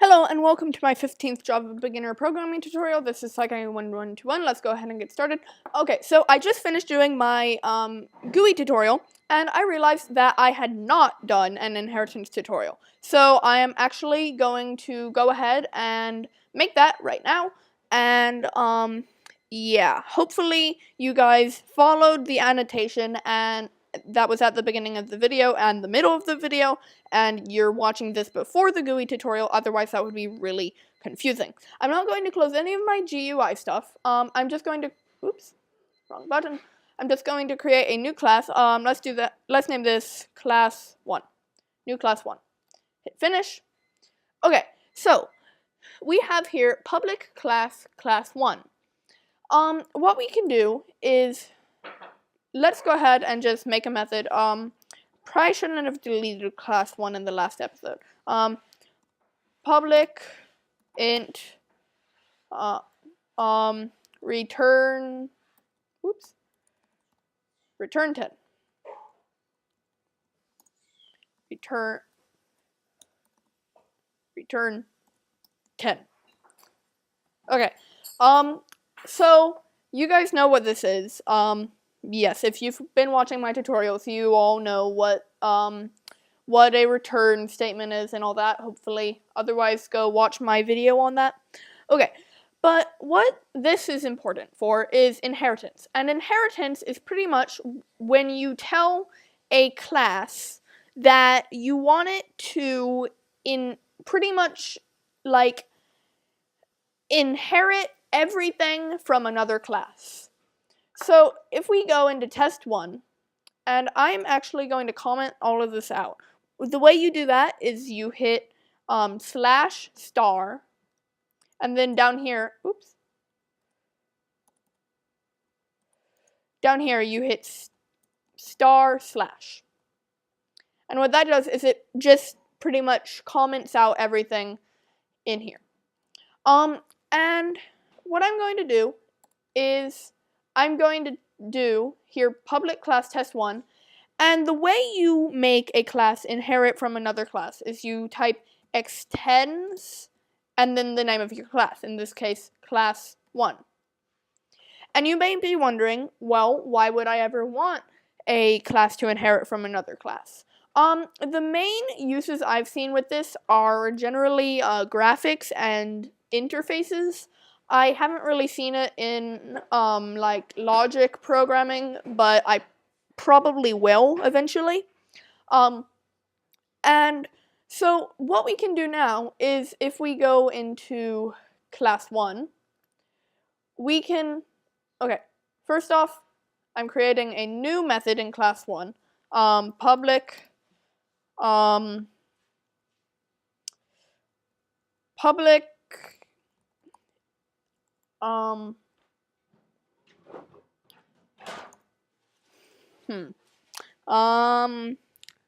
Hello and welcome to my 15th Java beginner programming tutorial. This is Cycling 1121. Let's go ahead and get started. Okay, so I just finished doing my GUI tutorial and I realized that I had not done an inheritance tutorial. So I am actually going to go ahead and make that right now. And yeah, hopefully you guys followed the annotation and that was at the beginning of the video and the middle of the video, and you're watching this before the GUI tutorial, otherwise that would be really confusing. I'm not going to close any of my GUI stuff. I'm just going to, oops, wrong button. I'm just going to create a new class. Let's do that. Let's name this class 1. New class 1. Hit finish. Okay, so we have here public class 1. What we can do is, let's go ahead and just make a method. Probably shouldn't have deleted class 1 in the last episode. Public int return, oops, return 10. Return 10. Okay. So you guys know what this is. Yes, if you've been watching my tutorials, you all know what a return statement is and all that, hopefully. Otherwise, go watch my video on that. Okay, but what this is important for is inheritance. And inheritance is pretty much when you tell a class that you want it to pretty much like inherit everything from another class. So if we go into test 1, and I'm actually going to comment all of this out. The way you do that is you hit /*, and then down here, oops, down here you hit */. And what that does is it just pretty much comments out everything in here. And what I'm going to do is I'm going to do here public class test1, and the way you make a class inherit from another class is you type extends and then the name of your class, in this case class 1. And you may be wondering, well, why would I ever want a class to inherit from another class? The main uses I've seen with this are generally graphics and interfaces. I haven't really seen it in like logic programming, but I probably will eventually. And so what we can do now is if we go into class 1, we can, okay, first off, I'm creating a new method in class 1, public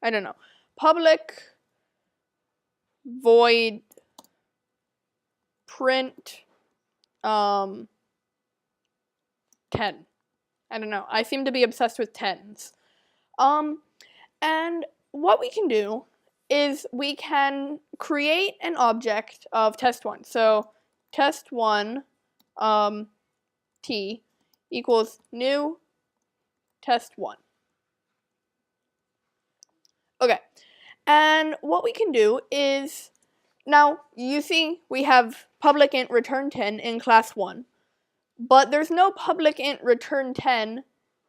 I don't know. Public void print 10. I don't know. I seem to be obsessed with 10s. And what we can do is we can create an object of test1. So test1 t equals new test1. Okay, and what we can do is, now you see we have public int return 10 in class 1, but there's no public int return 10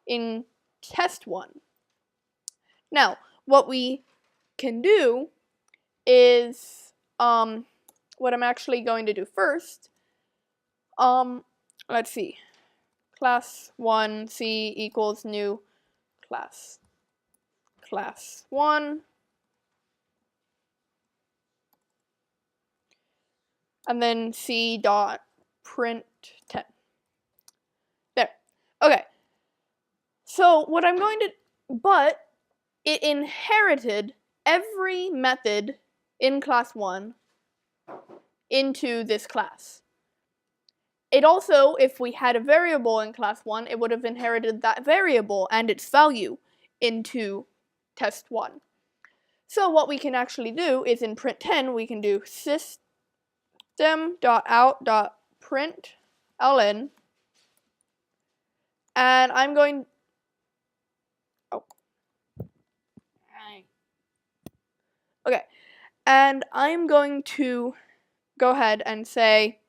in test 1. Now, what we can do is, what I'm actually going to do first, let's see, class 1 c equals new class 1, and then c dot print 10. There. Okay. So what I'm going to, but it inherited every method in class 1 into this class. It also, if we had a variable in class 1, it would have inherited that variable and its value into test 1. So what we can actually do is in print 10, we can do sys system.out.println, and I'm going, okay, and I'm going to go ahead and say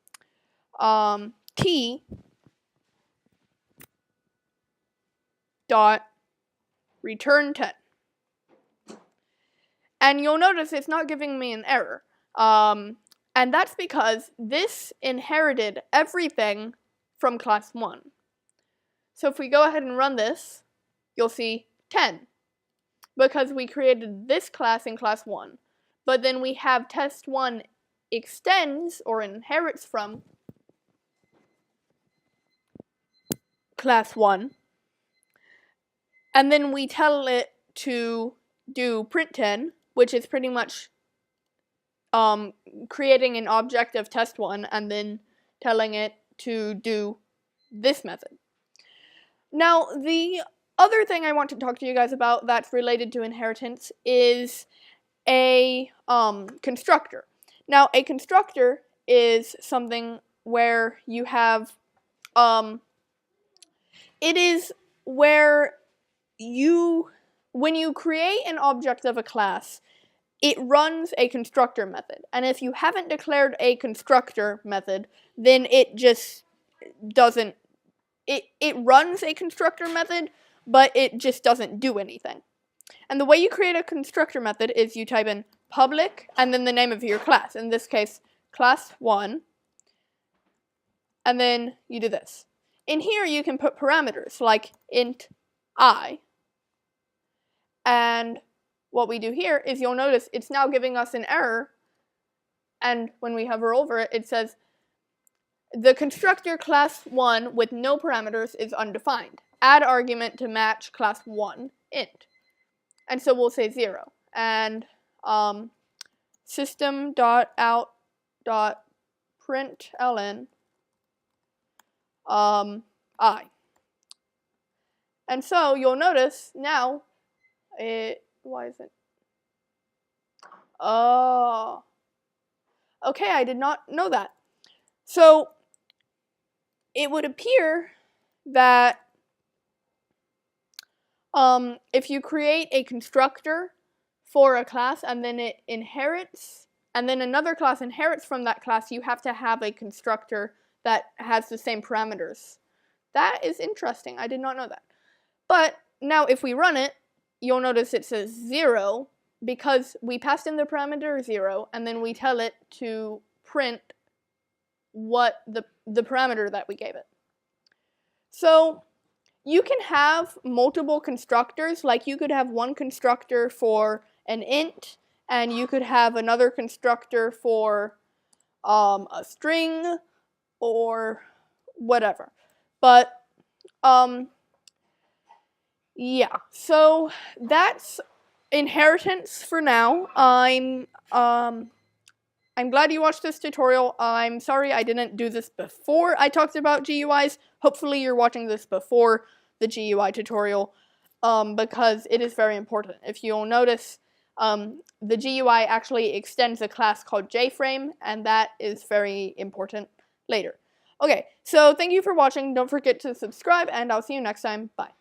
t dot return 10. And you'll notice it's not giving me an error. And that's because this inherited everything from class 1. So if we go ahead and run this, you'll see 10. Because we created this class in class 1. But then we have test 1 extends or inherits from class 1. And then we tell it to do print 10, which is pretty much creating an object of test 1 and then telling it to do this method. Now, the other thing I want to talk to you guys about that's related to inheritance is a constructor. Now, a constructor is something where you have, it is where when you create an object of a class, it runs a constructor method. And if you haven't declared a constructor method, then it just doesn't, it runs a constructor method, but it just doesn't do anything. And the way you create a constructor method is you type in public and then the name of your class. In this case, class 1. And then you do this. In here you can put parameters like int I. And what we do here is you'll notice it's now giving us an error, and when we hover over it, it says the constructor class 1 with no parameters is undefined. Add argument to match class 1 int. And so we'll say 0. And system.out.println I. And so you'll notice now why is it? Oh. Okay, I did not know that. So it would appear that if you create a constructor for a class and then it inherits, and then another class inherits from that class, you have to have a constructor that has the same parameters. That is interesting. I did not know that. But now if we run it, you'll notice it says 0 because we passed in the parameter 0 and then we tell it to print what the parameter that we gave it. So you can have multiple constructors, like you could have one constructor for an int and you could have another constructor for a string or whatever. But yeah, so that's inheritance for now. I'm glad you watched this tutorial. I'm sorry I didn't do this before I talked about GUIs. Hopefully you're watching this before the GUI tutorial because it is very important. If you'll notice, the GUI actually extends a class called JFrame, and that is very important later. Okay, so thank you for watching. Don't forget to subscribe, and I'll see you next time. Bye.